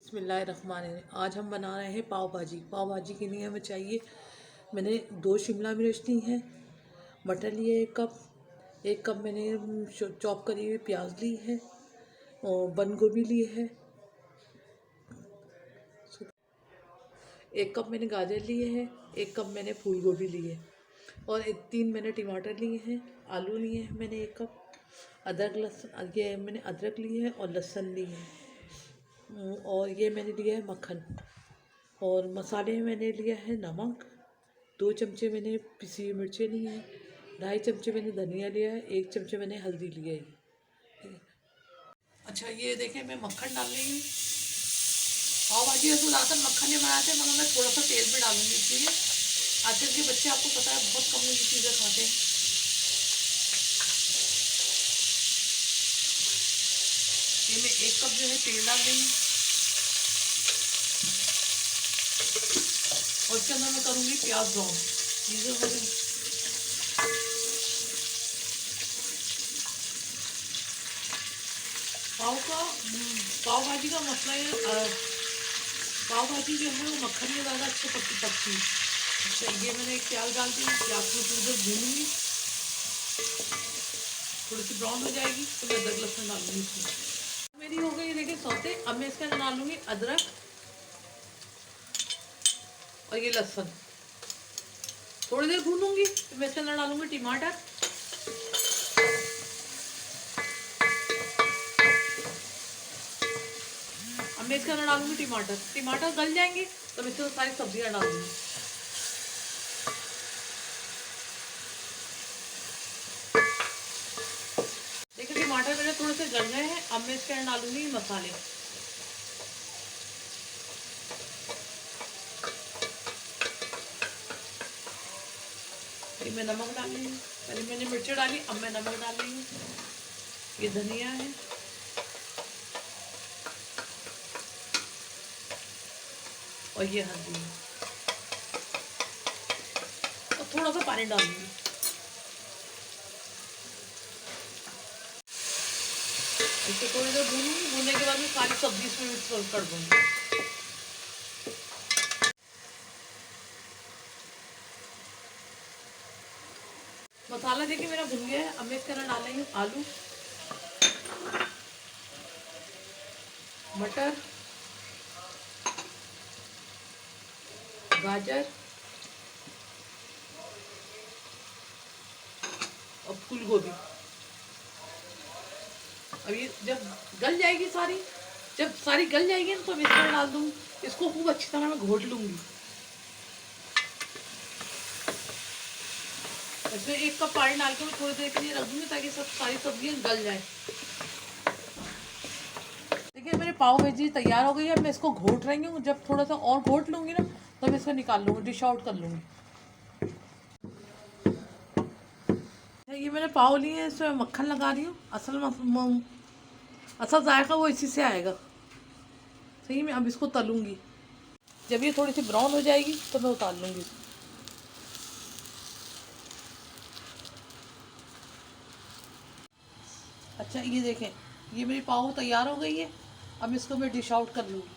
बिस्मिल्लाहिर्रहमानिर्रहीम। आज हम बना रहे हैं पाव भाजी। पाव भाजी के लिए हमें चाहिए, मैंने 2 शिमला मिर्च ली हैं, मटर लिए 1 कप मैंने चॉप करी हुई प्याज ली है, और बंद गोभी ली है, 1 कप मैंने गाजर लिए हैं, 1 कप मैंने फूल गोभी ली है, और 3 मैंने टमाटर लिए हैं, आलू लिए हैं मैंने 1 कप, अदरक लहसुन ये मैंने अदरक ली है और लहसुन ली है, और ये मैंने लिया है मक्खन। और मसाले में मैंने लिया है नमक, 2 चमचे मैंने पिसी हुई मिर्चें ली हैं, 2.5 चमचे मैंने धनिया लिया है, 1 चमचे मैंने हल्दी लिया है। अच्छा, ये देखें मैं मक्खन डाल रही हूँ। पाव भाजी वैसे ज़्यादातर मक्खन नहीं बनाते, मगर मैं थोड़ा सा तेल में डालूंगी, इसलिए आजकल के बच्चे आपको पता है बहुत कम ये चीज़ें खाते हैं। ये मैं 1 कप जो है तेल डाल रही हूँ, और इसके अंदर मैं करूँगी प्याज ब्राउन। चीज़ें हो गई पाव भाजी का मसला है, पाव भाजी जो है वो मक्खन में ज़्यादा अच्छे पकती है। अच्छा, ये मैंने एक प्याज डाल दी, प्याज को थोड़ी देर भूनूंगी, थोड़ी सी ब्राउन हो जाएगी तो मैं अदरक लहसुन डालूंगी इसमें। मेरी हो गई देखिए सौते। अब मैं इसके अंदर डालूंगी अदरक और ये लहसुन, थोड़ी देर भूनूंगी, तो मैं इसके अंदर डालूंगी टमाटर, अब मैं इसके अंदर डालूंगी टमाटर गल जाएंगे तो मैं इसके सारी सब्जियां डाल दूंगी। देखिए टमाटर मेरे थोड़े से गल गए हैं। अब मैं इसके अंदर डालूंगी मसाले। मैं नमक डाल रही हूँ, पहले मैंने मिर्ची डाली, अब मैं नमक डाल रही हूँ। ये धनिया है, और ये हल्दी है, और थोड़ा सा पानी डालूंगी। इसे थोड़ी देर भूनूंगी, भूनने के बाद मैं सारी सब्जी इसमें मिक्स कर दूंगी। मसाला देखिए मेरा भुन गया है। अब मैं इसके अंदर डाल रही हूँ आलू, मटर, गाजर और फूल गोभी। अब ये जब गल जाएगी जब सारी गल जाएगी तो मैं इसमें डाल दूँ, इसको खूब अच्छी तरह मैं घोट लूँगी। इसमें 1 कप पानी डाल के मैं थोड़ी देर के लिए रख दूँगी ताकि सारी सब्जियाँ गल जाए। देखिए मेरे पाव भाजी तैयार हो गई है। मैं इसको घोट रही हूँ, जब थोड़ा सा और घोट लूँगी ना तो मैं इसको निकाल लूँगी, डिश आउट कर लूँगी। ये मैंने पाव लिए हैं, इसमें मक्खन लगा रही हूँ। असल जायका वो इसी से आएगा। सही में अब इसको तलूँगी, जब ये थोड़ी सी ब्राउन हो जाएगी तो मैं उतार लूँगी। अच्छा, ये देखें ये मेरी पाव तैयार हो गई है। अब इसको मैं डिश आउट कर लूँगी।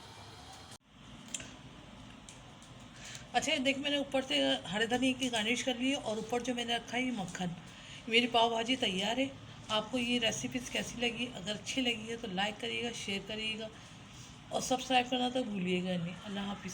अच्छा, देख मैंने ऊपर से हरे धनिया की गार्निश कर ली है, और ऊपर जो मैंने रखा है ये मक्खन। मेरी पाव भाजी तैयार है। आपको ये रेसिपीज़ कैसी लगी? अगर अच्छी लगी है तो लाइक करिएगा, शेयर करिएगा, और सब्सक्राइब करना तो भूलिएगा नहीं। अल्लाह हाफिज़।